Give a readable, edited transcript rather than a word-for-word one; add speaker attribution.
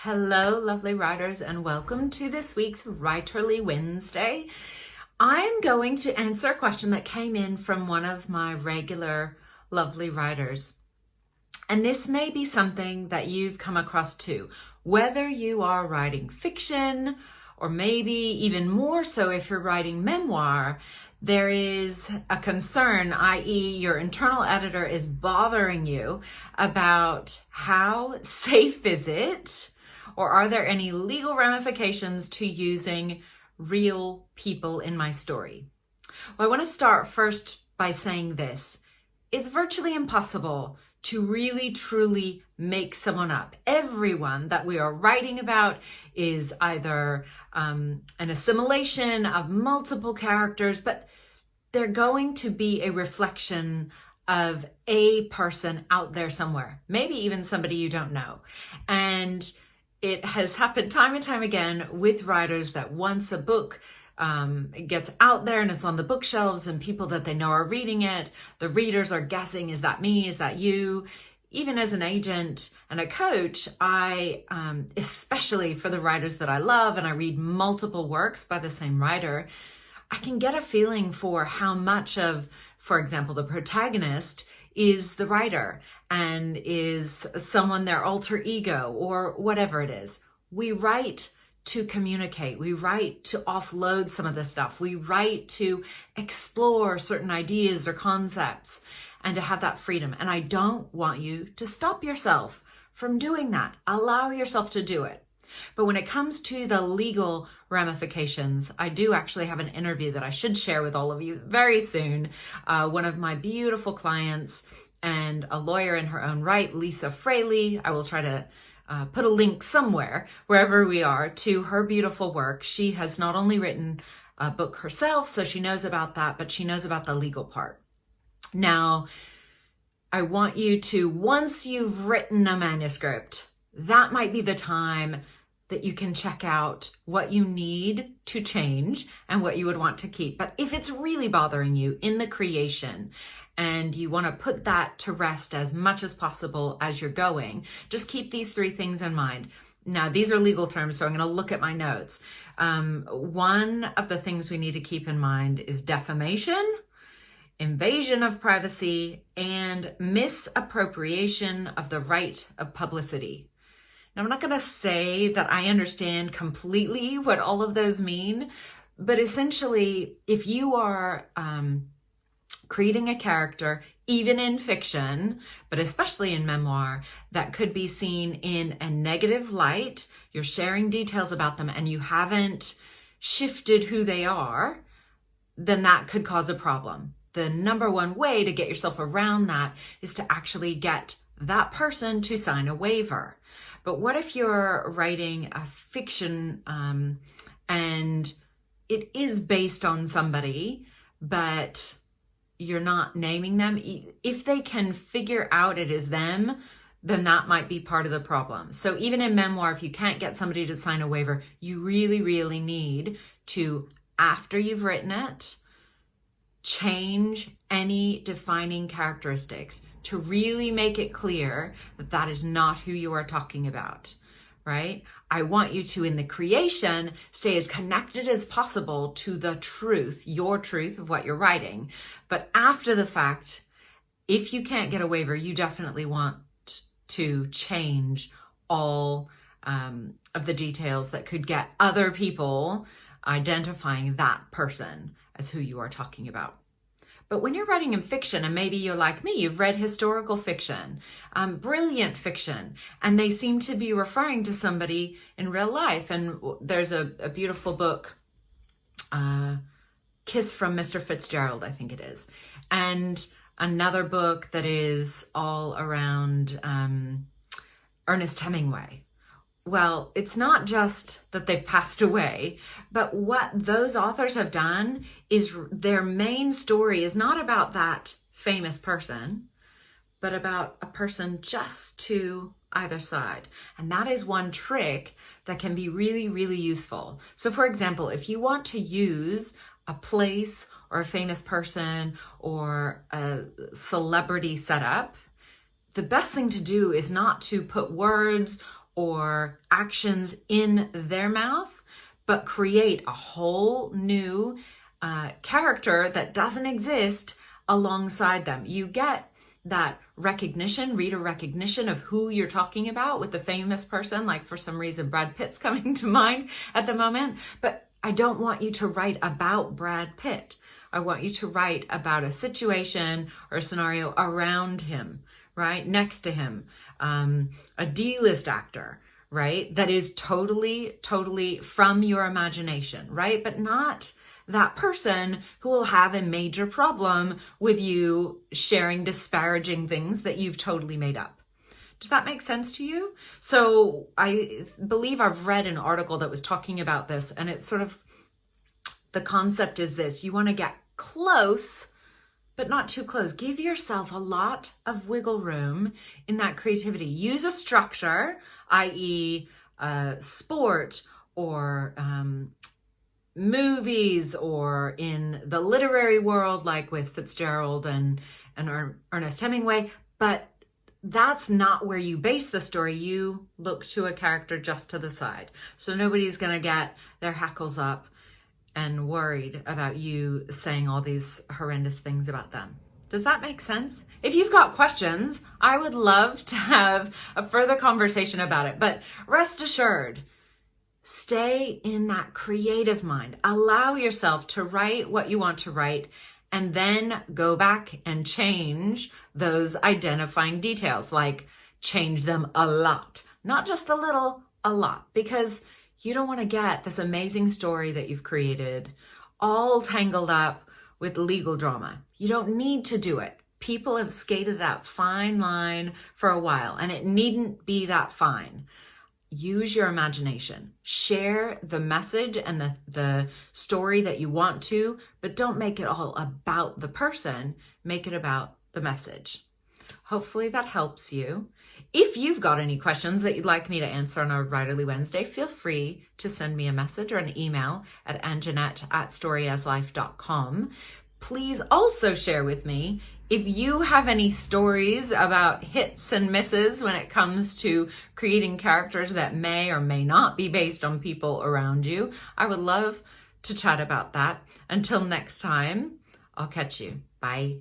Speaker 1: Hello, lovely writers, and welcome to this week's Writerly Wednesday. I'm going to answer a question that came in from one of my regular lovely writers. And this may be something that you've come across too, whether you are writing fiction or maybe even more so if you're writing memoir. There is a concern, i.e. your internal editor is bothering you about how safe is it, or are there any legal ramifications to using real people in my story? Well, I want to start first by saying this. It's virtually impossible to really truly make someone up. Everyone that we are writing about is either an assimilation of multiple characters, but they're going to be a reflection of a person out there somewhere, maybe even somebody you don't know. And it has happened time and time again with writers that once a book gets out there and it's on the bookshelves and people that they know are reading it, the readers are guessing, is that me? Is that you? Even as an agent and a coach, I, especially for the writers that I love, and I read multiple works by the same writer, I can get a feeling for how much of, for example, the protagonist is the writer and is someone their alter ego or whatever it is. We write to communicate. We write to offload some of this stuff. We write to explore certain ideas or concepts and to have that freedom. And I don't want you to stop yourself from doing that. Allow yourself to do it. But when it comes to the legal ramifications, I do actually have an interview that I should share with all of you very soon. One of my beautiful clients and a lawyer in her own right, Lisa Fraley. I will try to put a link somewhere, wherever we are, to her beautiful work. She has not only written a book herself, so she knows about that, but she knows about the legal part. Now, I want you to, once you've written a manuscript, that might be the time that you can check out what you need to change and what you would want to keep. But if it's really bothering you in the creation and you want to put that to rest as much as possible as you're going, just keep these three things in mind. Now, these are legal terms, so I'm going to look at my notes. One of the things we need to keep in mind is defamation, invasion of privacy, and misappropriation of the right of publicity. Now, I'm not going to say that I understand completely what all of those mean, but essentially, if you are creating a character, even in fiction, but especially in memoir, that could be seen in a negative light, you're sharing details about them and you haven't shifted who they are, then that could cause a problem. The number one way to get yourself around that is to actually get that person to sign a waiver. But what if you're writing a fiction and it is based on somebody, but you're not naming them? If they can figure out it is them, then that might be part of the problem. So even in memoir, if you can't get somebody to sign a waiver, you really, really need to, after you've written it, change any defining characteristics to really make it clear that that is not who you are talking about, right? I want you to, in the creation, stay as connected as possible to the truth, your truth of what you're writing. But after the fact, if you can't get a waiver, you definitely want to change all of the details that could get other people identifying that person as who you are talking about. But when you're writing in fiction, and maybe you're like me, you've read historical fiction, brilliant fiction, and they seem to be referring to somebody in real life. And there's a beautiful book, Kiss from Mr. Fitzgerald, I think it is. And another book that is all around Ernest Hemingway. Well, it's not just that they've passed away, but what those authors have done is their main story is not about that famous person, but about a person just to either side. And that is one trick that can be really, really useful. So for example, if you want to use a place or a famous person or a celebrity setup, the best thing to do is not to put words or actions in their mouth, but create a whole new character that doesn't exist alongside them. You get that recognition, reader recognition of who you're talking about with the famous person. Like for some reason, Brad Pitt's coming to mind at the moment, but I don't want you to write about Brad Pitt. I want you to write about a situation or a scenario around him, right? Next to him, a D-list actor, right? That is totally from your imagination, right? But not that person who will have a major problem with you sharing disparaging things that you've totally made up. Does that make sense to you? So I believe I've read an article that was talking about this, and it's sort of, the concept is this: you want to get close, but not too close. Give yourself a lot of wiggle room in that creativity. Use a structure, i.e. sport or movies, or in the literary world, like with Fitzgerald and Ernest Hemingway, but that's not where you base the story. You look to a character just to the side. So nobody's going to get their hackles up and worried about you saying all these horrendous things about them. Does that make sense? If you've got questions, I would love to have a further conversation about it, but rest assured, stay in that creative mind. Allow yourself to write what you want to write, and then go back and change those identifying details, like change them a lot, not just a little, a lot, because you don't want to get this amazing story that you've created all tangled up with legal drama. You don't need to do it. People have skated that fine line for a while, and it needn't be that fine. Use your imagination. Share the message and the story that you want to, but don't make it all about the person. Make it about the message. Hopefully that helps you. If you've got any questions that you'd like me to answer on our Writerly Wednesday, feel free to send me a message or an email at anjanette@storyaslife.com. Please also share with me if you have any stories about hits and misses when it comes to creating characters that may or may not be based on people around you. I would love to chat about that. Until next time, I'll catch you. Bye.